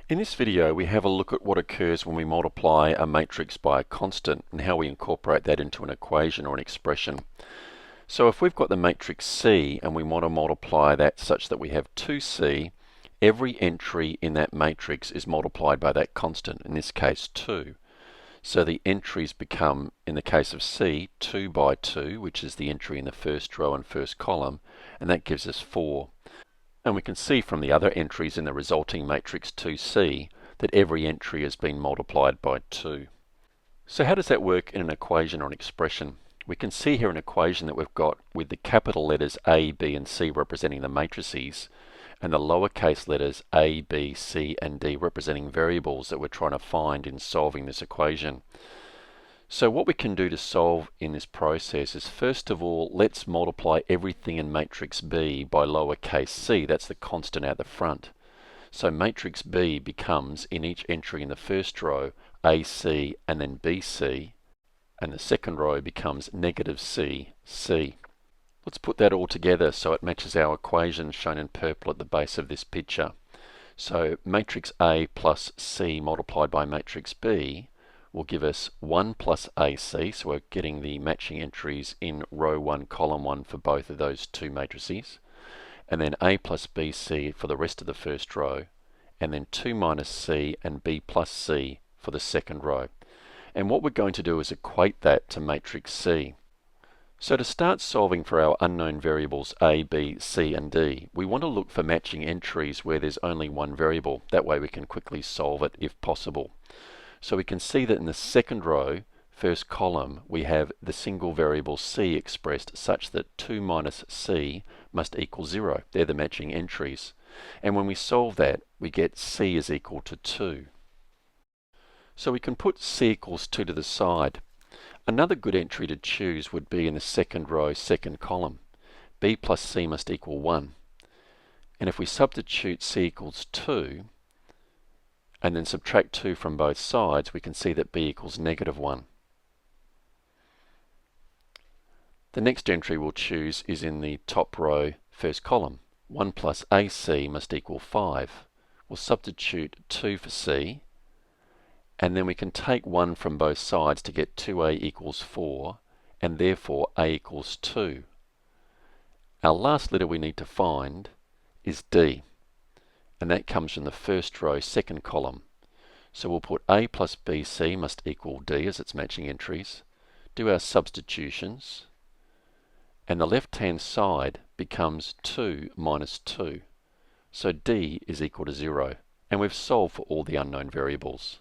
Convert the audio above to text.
In this video, we have a look at what occurs when we multiply a matrix by a constant and how we incorporate that into an equation or an expression. So if we've got the matrix C and we want to multiply that such that we have 2C, every entry in that matrix is multiplied by that constant, in this case 2. So the entries become, in the case of C, 2 by 2, which is the entry in the first row and first column, and that gives us 4. And we can see from the other entries in the resulting matrix 2C that every entry has been multiplied by 2. So how does that work in an equation or an expression? We can see here an equation that we've got with the capital letters A, B and C representing the matrices and the lowercase letters A, B, C and D representing variables that we're trying to find in solving this equation. So what we can do to solve in this process is, first of all, let's multiply everything in matrix B by lowercase c. That's the constant out the front. So matrix B becomes, in each entry in the first row, AC and then BC, and the second row becomes negative C, C. Let's put that all together so it matches our equation shown in purple at the base of this picture. So matrix A plus C multiplied by matrix B will give us 1 plus AC, so we're getting the matching entries in row 1, column 1 for both of those two matrices, and then A plus BC for the rest of the first row, and then 2 minus C and B plus C for the second row. And what we're going to do is equate that to matrix C. So to start solving for our unknown variables A, B, C and D, we want to look for matching entries where there's only one variable. That way we can quickly solve it if possible. So we can see that in the second row, first column, we have the single variable C expressed such that 2 minus C must equal 0. They're the matching entries. And when we solve that, we get C is equal to 2. So we can put C equals 2 to the side. Another good entry to choose would be in the second row, second column. B plus C must equal 1. And if we substitute C equals 2, and then subtract 2 from both sides, we can see that B equals negative 1. The next entry we'll choose is in the top row, first column. 1 plus AC must equal 5. We'll substitute 2 for C, and then we can take 1 from both sides to get 2A equals 4, and therefore A equals 2. Our last letter we need to find is D, and that comes from the first row, second column. So we'll put A plus BC must equal D as its matching entries, do our substitutions, and the left-hand side becomes 2 minus 2. So D is equal to 0, and we've solved for all the unknown variables.